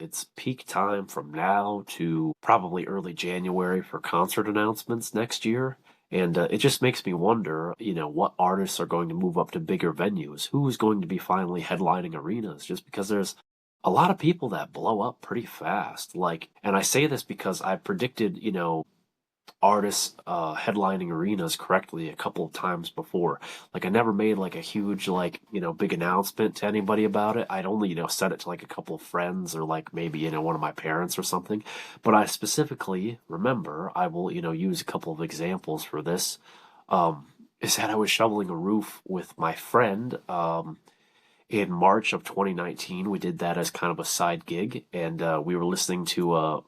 it's peak time from now to probably early January for concert announcements next year. And it just makes me wonder, what artists are going to move up to bigger venues? Who's going to be finally headlining arenas? Just because there's a lot of people that blow up pretty fast. And I say this because I predicted, artists headlining arenas correctly a couple of times before. Like I never made like a huge big announcement to anybody about it. I'd only said it to like a couple of friends or like maybe one of my parents or something. But I specifically remember I will use a couple of examples for this. Is that I was shoveling a roof with my friend in March of 2019. We did that as kind of a side gig, and we were listening to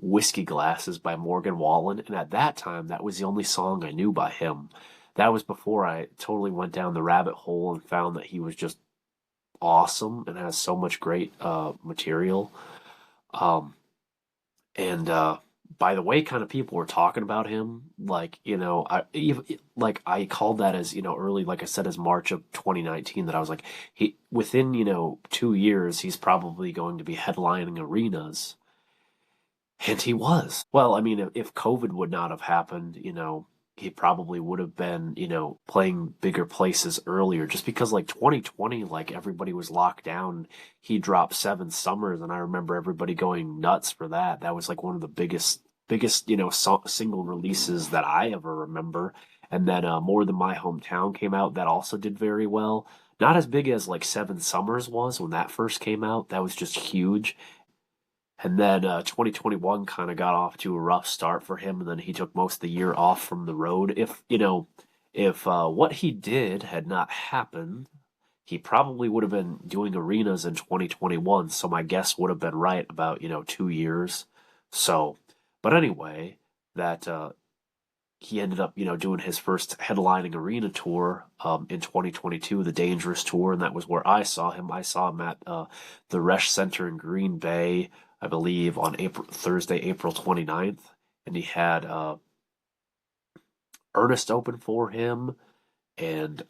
Whiskey Glasses by Morgan Wallen, and at that time, that was the only song I knew by him. That was before I totally went down the rabbit hole and found that he was just awesome and has so much great material. Um, and by the way, kind of people were talking about him, I called that as early, like I said, as March of 2019, that I was like, he within 2 years, he's probably going to be headlining arenas. And he was. Well, I mean, if COVID would not have happened, he probably would have been, playing bigger places earlier. Just because, like 2020, like everybody was locked down, he dropped Seven Summers, and I remember everybody going nuts for that. That was like one of the biggest, single releases that I ever remember. And then More Than My Hometown came out. That also did very well. Not as big as like Seven Summers was when that first came out. That was just huge. And then 2021 kind of got off to a rough start for him, and then he took most of the year off from the road. If what he did had not happened, he probably would have been doing arenas in 2021. So my guess would have been right about 2 years. So, but anyway, that he ended up doing his first headlining arena tour in 2022, the Dangerous Tour, and that was where I saw him. I saw him at the Resch Center in Green Bay, I believe, on Thursday, April 29th, and he had Ernest open for him and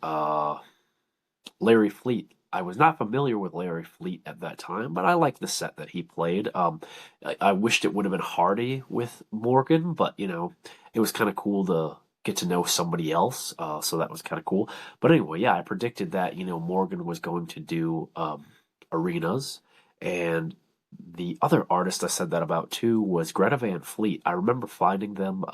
Larry Fleet. I was not familiar with Larry Fleet at that time, but I liked the set that he played. I wished it would have been Hardy with Morgan, but it was kind of cool to get to know somebody else. So that was kind of cool. But anyway, yeah, I predicted that Morgan was going to do arenas, and the other artist I said that about too was Greta Van Fleet. I remember finding them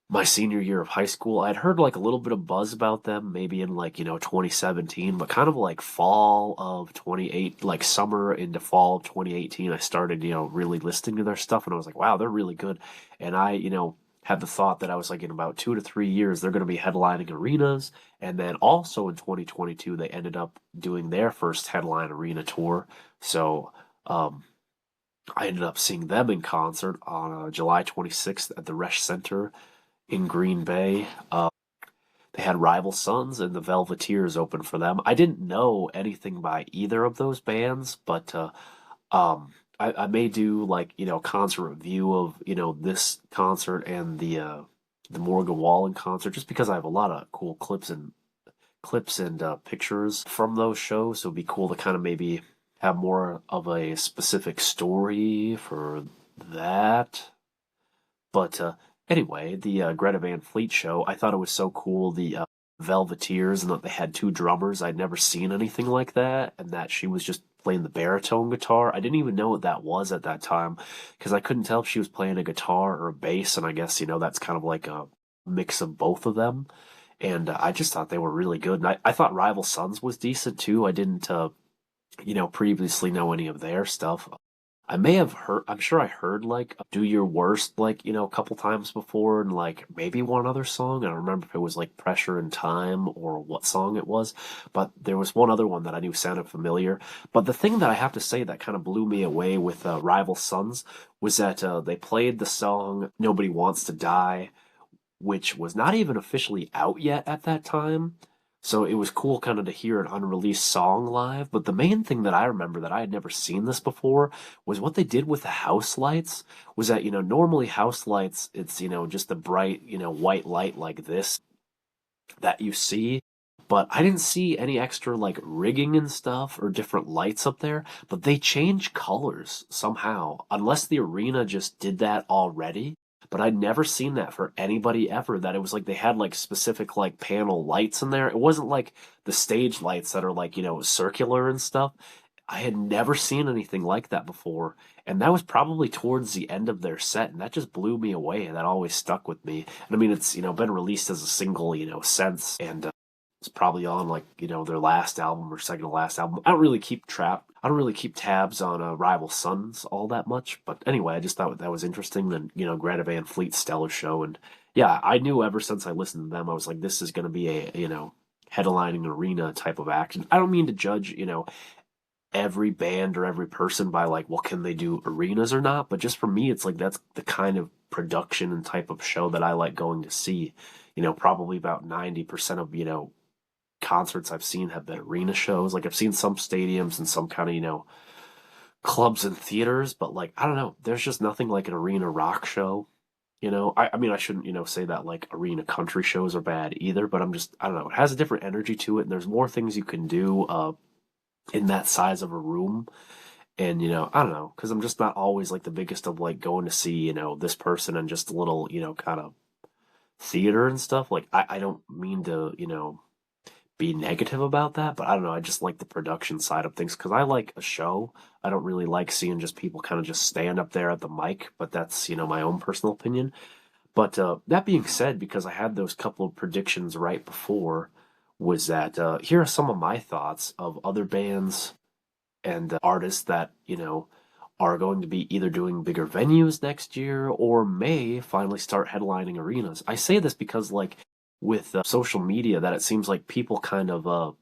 my senior year of high school. I'd heard like a little bit of buzz about them, maybe in 2017, but kind of like fall of 28, like summer into fall of 2018, I started, really listening to their stuff, and I was like, wow, they're really good. And I, had the thought that I was like, in about 2 to 3 years, they're going to be headlining arenas. And then also in 2022, they ended up doing their first headline arena tour. So, I ended up seeing them in concert on July 26th at the Resch Center in Green Bay. They had Rival Sons and the Velveteers open for them. I didn't know anything by either of those bands, but I may do like concert review of this concert and the Morgan Wallen concert, just because I have a lot of cool clips and pictures from those shows. So it'd be cool to kind of maybe have more of a specific story for that. But anyway, the Greta Van Fleet show, I thought it was so cool. The Velveteers, and that they had two drummers. I'd never seen anything like that, and that she was just playing the baritone guitar. I didn't even know what that was at that time because I couldn't tell if she was playing a guitar or a bass, and I guess that's kind of like a mix of both of them. And I just thought they were really good. And I thought Rival Sons was decent too. I didn't previously know any of their stuff. I may have heard, I'm sure I heard like Do Your Worst, like, a couple times before, and like maybe one other song. I don't remember if it was like Pressure and Time or what song it was, but there was one other one that I knew sounded familiar. But the thing that I have to say that kind of blew me away with Rival Sons was that they played the song Nobody Wants to Die, which was not even officially out yet at that time. So it was cool kind of to hear an unreleased song live. But the main thing that I remember that I had never seen this before was what they did with the house lights. Was that, normally house lights, it's, just a bright, white light like this that you see. but I didn't see any extra like rigging and stuff or different lights up there. But they change colors somehow, unless the arena just did that already. But I'd never seen that for anybody ever. That it was like they had like specific like panel lights in there. It wasn't like the stage lights that are like, circular and stuff. I had never seen anything like that before. And that was probably towards the end of their set, and that just blew me away. And that always stuck with me. And I mean, it's, been released as a single, since, and it's probably on like, their last album or second to last album. I don't really keep tabs on Rival Sons all that much. But anyway, I just thought that was interesting. Then, Greta Van Fleet's stellar show. And yeah, I knew ever since I listened to them, I was like, this is going to be a, headlining arena type of act. And I don't mean to judge, every band or every person by like, well, can they do arenas or not? But just for me, it's like that's the kind of production and type of show that I like going to see. Probably about 90% of, concerts I've seen have been arena shows. Like I've seen some stadiums and some kind of, clubs and theaters, but like, I don't know, there's just nothing like an arena rock show. I mean, I shouldn't, say that like arena country shows are bad either, but I don't know, it has a different energy to it, and there's more things you can do in that size of a room. And, I don't know, because I'm just not always like the biggest of like going to see, this person and just a little, kind of theater and stuff. Like, I don't mean to, be negative about that, but I don't know. I just like the production side of things because I like a show. I don't really like seeing just people kind of just stand up there at the mic, but that's, my own personal opinion. But that being said, because I had those couple of predictions right before, was that here are some of my thoughts of other bands and artists that, are going to be either doing bigger venues next year or may finally start headlining arenas. I say this because, like, with social media, that it seems like people kind of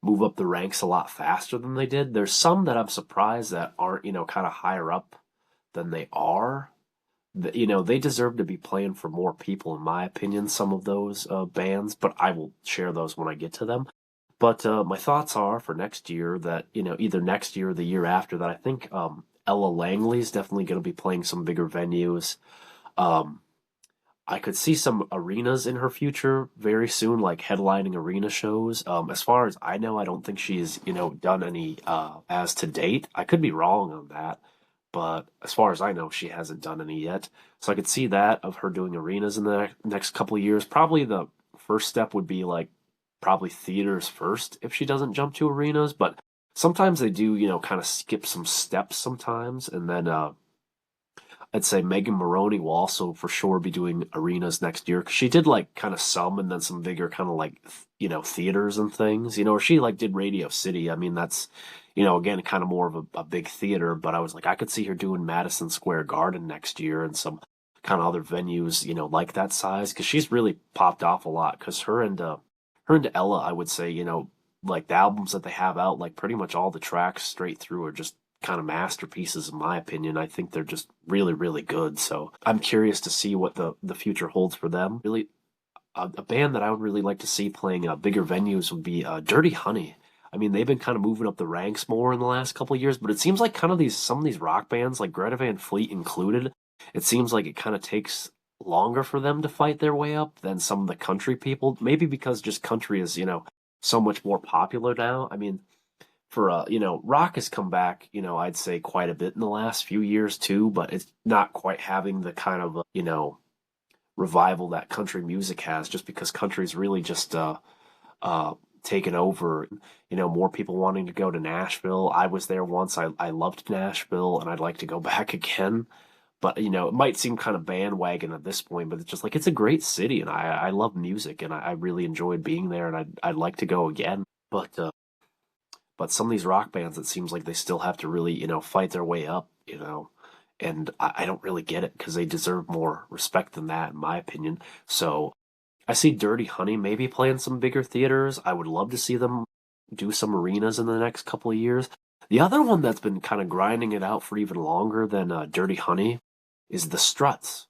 move up the ranks a lot faster than they did. There's some that I'm surprised that aren't, kind of higher up than they are. They deserve to be playing for more people, in my opinion, some of those bands, but I will share those when I get to them. But my thoughts are for next year that, either next year or the year after that, I think Ella Langley is definitely going to be playing some bigger venues. Um, I could see some arenas in her future very soon, like headlining arena shows. As far as I know, I don't think she's, done any as to date. I could be wrong on that, but as far as I know, she hasn't done any yet. So I could see that of her doing arenas in the next couple of years. Probably the first step would be like probably theaters first if she doesn't jump to arenas, but sometimes they do, kind of skip some steps sometimes, and then I'd say Megan Maroney will also for sure be doing arenas next year because she did like kind of some and then some bigger kind of like theaters and things. Or she like did Radio City. I mean that's again kind of more of a big theater, but I was like I could see her doing Madison Square Garden next year and some kind of other venues like that size because she's really popped off a lot because her and Ella I would say like the albums that they have out like pretty much all the tracks straight through are just kind of masterpieces in my opinion. I think they're just really, really good. So I'm curious to see what the future holds for them. Really, a band that I would really like to see playing bigger venues would be Dirty Honey. I mean, they've been kind of moving up the ranks more in the last couple of years, but it seems like kind of some of these rock bands, like Greta Van Fleet included, it seems like it kind of takes longer for them to fight their way up than some of the country people. Maybe because just country is, so much more popular now. I mean, for rock has come back, I'd say quite a bit in the last few years too, but it's not quite having the kind of revival that country music has, just because country's really just taken over. More people wanting to go to Nashville. I was there once. I loved Nashville, and I'd like to go back again. But it might seem kind of bandwagon at this point, but it's just like it's a great city, and I love music, and I really enjoyed being there, and I'd like to go again. But some of these rock bands, it seems like they still have to really, fight their way up, and I don't really get it because they deserve more respect than that, in my opinion. So I see Dirty Honey maybe playing some bigger theaters. I would love to see them do some arenas in the next couple of years. The other one that's been kind of grinding it out for even longer than Dirty Honey is the Struts.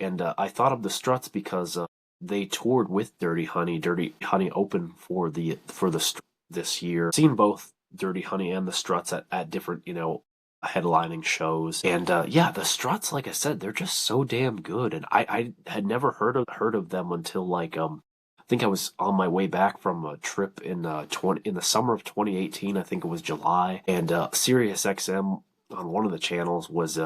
And I thought of the Struts because they toured with Dirty Honey. Dirty Honey opened for the Struts this year. Seen both Dirty Honey and the Struts at different, headlining shows. And yeah, the Struts, like I said, they're just so damn good. And I had never heard of them until like think I was on my way back from a trip in 20 in the summer of 2018. I think it was July, and Sirius XM on one of the channels was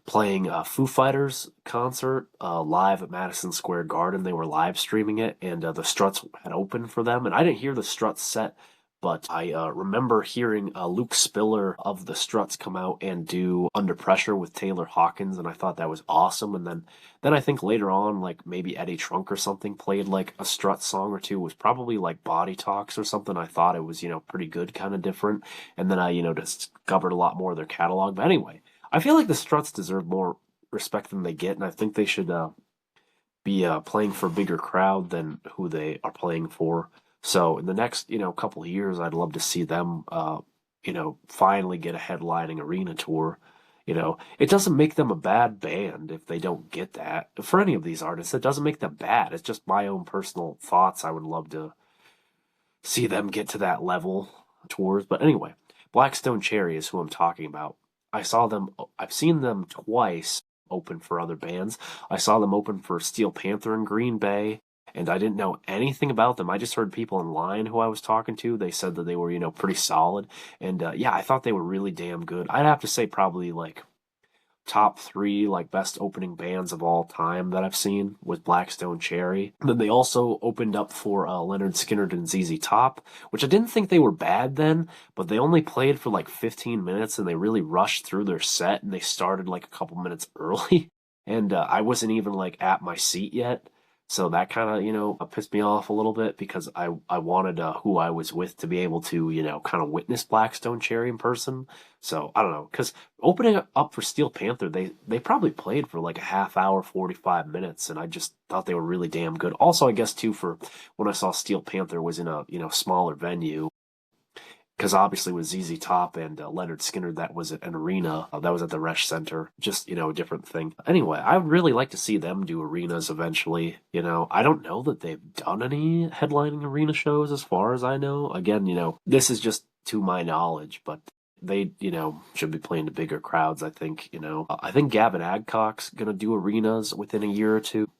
playing a Foo Fighters concert live at Madison Square Garden. They were live streaming it, and the Struts had opened for them. And I didn't hear the Struts set, but I remember hearing Luke Spiller of the Struts come out and do Under Pressure with Taylor Hawkins, and I thought that was awesome. And then I think later on, like maybe Eddie Trunk or something played like a Struts song or two. It was probably like Body Talks or something. I thought it was, pretty good, kind of different. And then I, discovered a lot more of their catalog. But anyway, I feel like the Struts deserve more respect than they get, and I think they should be playing for a bigger crowd than who they are playing for. So in the next, couple of years, I'd love to see them, finally get a headlining arena tour. It doesn't make them a bad band if they don't get that. For any of these artists, it doesn't make them bad. It's just my own personal thoughts. I would love to see them get to that level tours. But anyway, Black Stone Cherry is who I'm talking about. I've seen them twice open for other bands. I saw them open for Steel Panther in Green Bay, and I didn't know anything about them. I just heard people in line who I was talking to. They said that they were, pretty solid. And yeah, I thought they were really damn good. I'd have to say probably like top three like best opening bands of all time that I've seen with Black Stone Cherry. And then they also opened up for Leonard Skinner and ZZ Top, which I didn't think they were bad then, but they only played for like 15 minutes and they really rushed through their set and they started like a couple minutes early. And I wasn't even like at my seat yet. So that kind of, pissed me off a little bit because I wanted who I was with to be able to, kind of witness Black Stone Cherry in person. So I don't know, because opening up for Steel Panther, they probably played for like a half hour, 45 minutes, and I just thought they were really damn good. Also, I guess too, for when I saw Steel Panther was in a, smaller venue, because obviously with ZZ Top and Leonard Skinner, that was at an arena. That was at the Resch Center. Just, a different thing. Anyway, I would really like to see them do arenas eventually. I don't know that they've done any headlining arena shows as far as I know. Again, this is just to my knowledge, but they, should be playing to bigger crowds, I think, I think Gavin Adcock's going to do arenas within a year or two.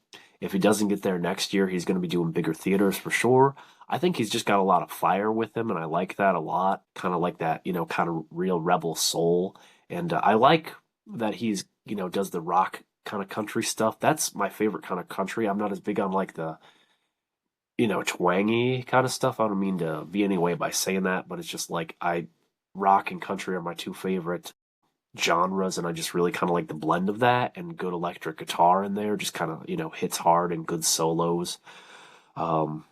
If he doesn't get there next year, he's going to be doing bigger theaters for sure. I think he's just got a lot of fire with him, and I like that a lot. Kind of like that, kind of real rebel soul. And I like that he's, does the rock kind of country stuff. That's my favorite kind of country. I'm not as big on like the, twangy kind of stuff. I don't mean to be any way by saying that, but it's just like rock and country are my two favorite genres, and I just really kind of like the blend of that and good electric guitar in there. Just kind of, hits hard and good solos. Um,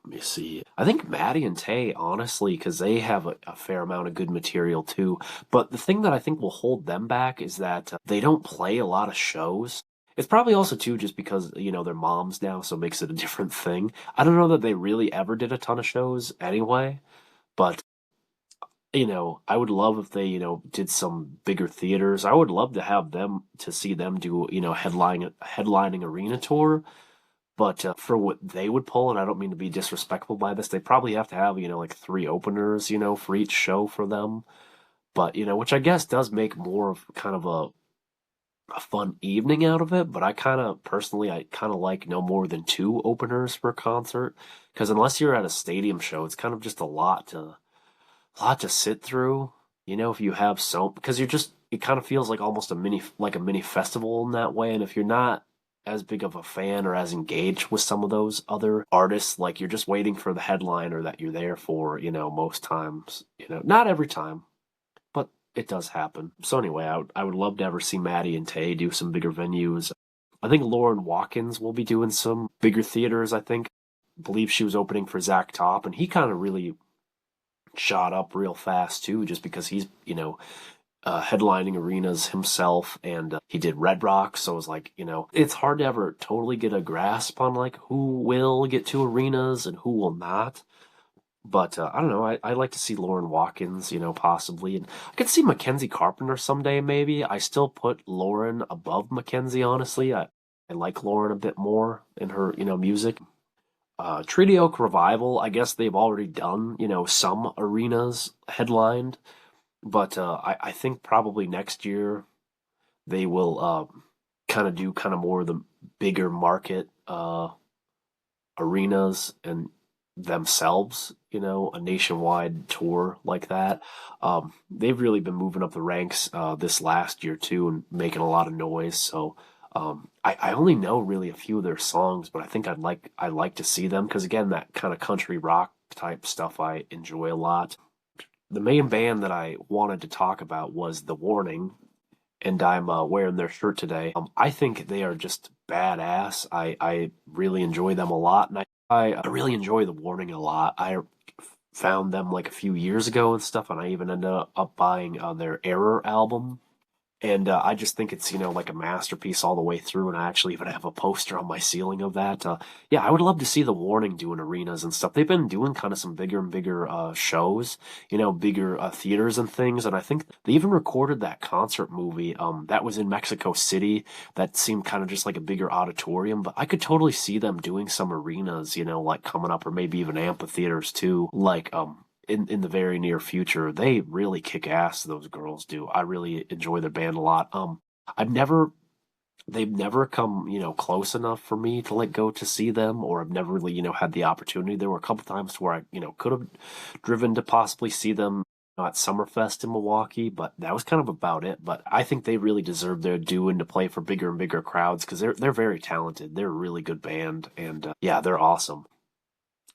Let me see. I think Maddie and Tay, honestly, because they have a fair amount of good material too. But the thing that I think will hold them back is that they don't play a lot of shows. It's probably also too just because, they're moms now, so it makes it a different thing. I don't know that they really ever did a ton of shows anyway, but I would love if they, did some bigger theaters. I would love to have them to see them do, headlining arena tour. But for what they would pull, and I don't mean to be disrespectful by this, they probably have to have, like three openers, for each show for them. But, which I guess does make more of kind of a fun evening out of it. But I kind of like no more than two openers for a concert. Because unless you're at a stadium show, it's kind of just a lot to sit through. If you have because it kind of feels like almost like a mini festival in that way. And if you're not as big of a fan or as engaged with some of those other artists, like you're just waiting for the headliner that you're there for, most times, not every time, but it does happen. So anyway, I would love to ever see Maddie and Tay do some bigger venues. I think Lauren Watkins will be doing some bigger theaters, I believe she was opening for Zach Top, and he kind of really shot up real fast too, just because he's, headlining arenas himself, and he did Red Rocks. So it was like, it's hard to ever totally get a grasp on like who will get to arenas and who will not. But I don't know. I like to see Lauren Watkins, possibly, and I could see Mackenzie Carpenter someday. Maybe I still put Lauren above Mackenzie. Honestly, I like Lauren a bit more in her, music. Treaty Oak Revival, I guess they've already done, some arenas headlined, but I think probably next year they will kind of do kind of more of the bigger market arenas and themselves, a nationwide tour like that. They've really been moving up the ranks this last year too and making a lot of noise. So I only know really a few of their songs, but I think I'd like to see them because again, that kind of country rock type stuff I enjoy a lot. The main band that I wanted to talk about was The Warning, and I'm wearing their shirt today. I think they are just badass. I really enjoy them a lot, and I really enjoy The Warning a lot. I found them like a few years ago and stuff, and I even ended up buying their Error album, and I just think it's, like a masterpiece all the way through. And I actually even have a poster on my ceiling of that. Yeah, I would love to see The Warning doing arenas and stuff. They've been doing kind of some bigger and bigger shows, bigger theaters and things. And I think they even recorded that concert movie that was in Mexico City that seemed kind of just like a bigger auditorium. But I could totally see them doing some arenas, like coming up, or maybe even amphitheaters too, like in the very near future. They really kick ass, those girls do. I really enjoy their band a lot. I've never they've never come, close enough for me to like go to see them, or I've never really, had the opportunity. There were a couple times where I, could have driven to possibly see them at Summerfest in Milwaukee, but that was kind of about it. But I think they really deserve their due and to play for bigger and bigger crowds because they're very talented. They're a really good band, and yeah, they're awesome.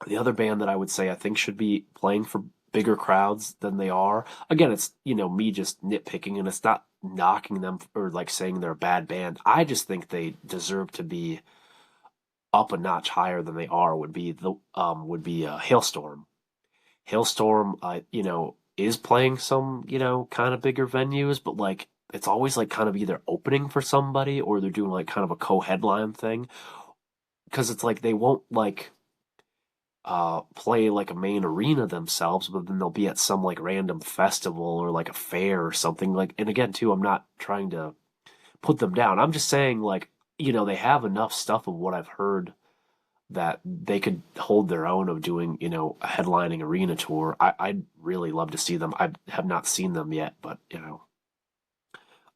The other band that I would say I think should be playing for bigger crowds than they are. Again, it's, me just nitpicking, and it's not knocking them or like saying they're a bad band. I just think they deserve to be up a notch higher than they are would be Hailstorm. Hailstorm is playing some, kind of bigger venues, but like it's always like kind of either opening for somebody or they're doing like kind of a co-headline thing because it's like they won't like play like a main arena themselves, but then they'll be at some like random festival or like a fair or something like. And again, too, I'm not trying to put them down. I'm just saying like they have enough stuff of what I've heard that they could hold their own of doing a headlining arena tour. I'd really love to see them. I have not seen them yet, but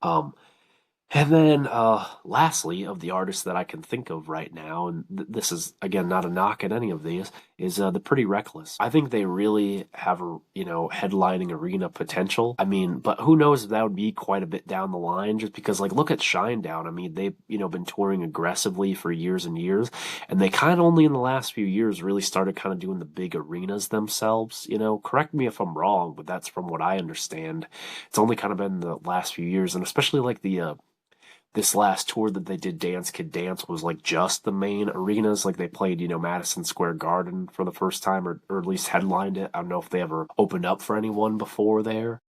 um, and then, lastly, of the artists that I can think of right now, and this is again not a knock at any of these, is the Pretty Reckless. I think they really have a headlining arena potential. I mean, but who knows if that would be quite a bit down the line, just because like look at Shinedown. I mean, they've been touring aggressively for years and years, and they kind of only in the last few years really started kind of doing the big arenas themselves. Correct me if I'm wrong, but that's from what I understand. It's only kind of been the last few years, and especially like the this last tour that they did, Dance Kid Dance, was like just the main arenas. Like they played, Madison Square Garden for the first time, or at least headlined it. I don't know if they ever opened up for anyone before there.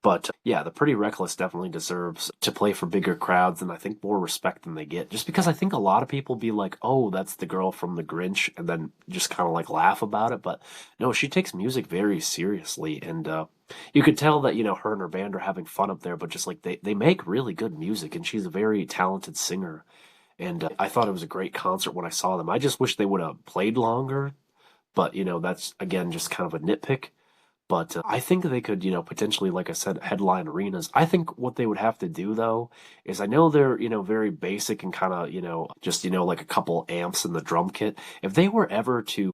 But yeah, the Pretty Reckless definitely deserves to play for bigger crowds and I think more respect than they get. Just because I think a lot of people be like, oh, that's the girl from The Grinch, and then just kind of like laugh about it. But no, she takes music very seriously. And you could tell that, her and her band are having fun up there, but just like they make really good music, and she's a very talented singer. And I thought it was a great concert when I saw them. I just wish they would have played longer, but, that's again just kind of a nitpick. But I think they could, potentially, like I said, headline arenas. I think what they would have to do, though, is I know they're, very basic and kind of, just, like a couple amps in the drum kit. If they were ever to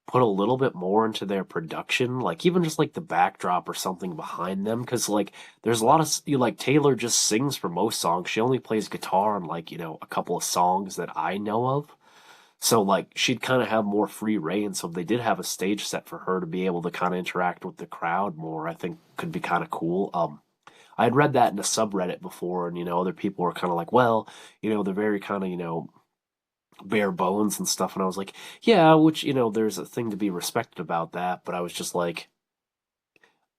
put a little bit more into their production, like even just like the backdrop or something behind them, because like there's a lot of, like Taylor just sings for most songs. She only plays guitar on like, a couple of songs that I know of. So like she'd kind of have more free reign. So if they did have a stage set for her to be able to kind of interact with the crowd more, I think could be kind of cool. I had read that in a subreddit before, and other people were kind of like, well, they're very kind of bare bones and stuff, and I was like, yeah, which there's a thing to be respected about that, but I was just like,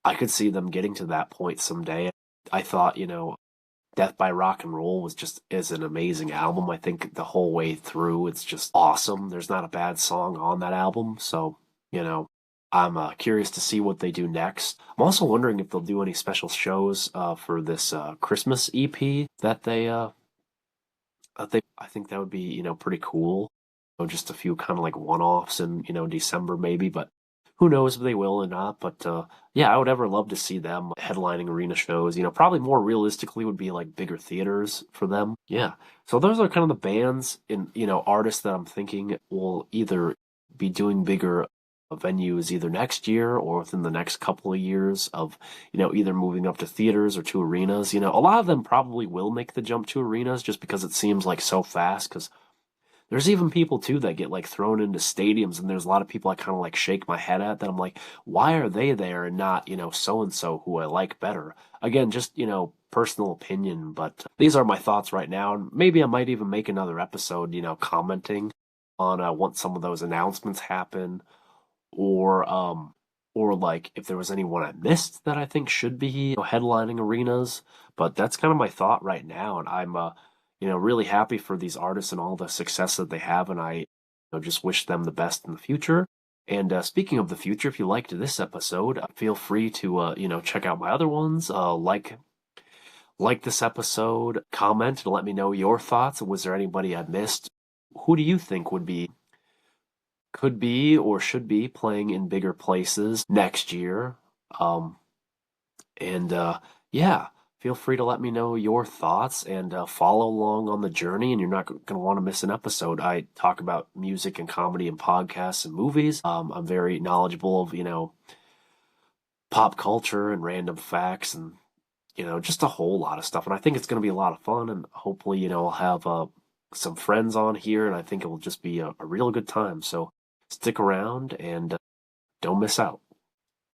I could see them getting to that point someday. I thought, Death by Rock and Roll was just is an amazing album. I think the whole way through it's just awesome. There's not a bad song on that album, so you know I'm curious to see what they do next. I'm also wondering if they'll do any special shows for this Christmas EP that they. I think that would be pretty cool. Just a few kind of like one-offs in December maybe, but who knows if they will or not, but yeah, I would ever love to see them headlining arena shows. Probably more realistically would be like bigger theaters for them. Yeah. So those are kind of the bands and, artists that I'm thinking will either be doing bigger venues either next year or within the next couple of years of, either moving up to theaters or to arenas. A lot of them probably will make the jump to arenas just because it seems like so fast because there's even people too that get like thrown into stadiums, and there's a lot of people I kind of like shake my head at that I'm like, why are they there and not, so and so who I like better? Again, just, personal opinion, but these are my thoughts right now. And maybe I might even make another episode, commenting on once some of those announcements happen, or like if there was anyone I missed that I think should be headlining arenas. But that's kind of my thought right now, and I'm really happy for these artists and all the success that they have, and I just wish them the best in the future. And speaking of the future, if you liked this episode, feel free to check out my other ones. Like this episode, comment to let me know your thoughts. Was there anybody I missed? Who do you think could be or should be playing in bigger places next year? Um, and yeah, feel free to let me know your thoughts and follow along on the journey. And you're not going to want to miss an episode. I talk about music and comedy and podcasts and movies. I'm very knowledgeable of, pop culture and random facts and, just a whole lot of stuff. And I think it's going to be a lot of fun. And hopefully, I'll have some friends on here. And I think it will just be a real good time. So stick around and don't miss out.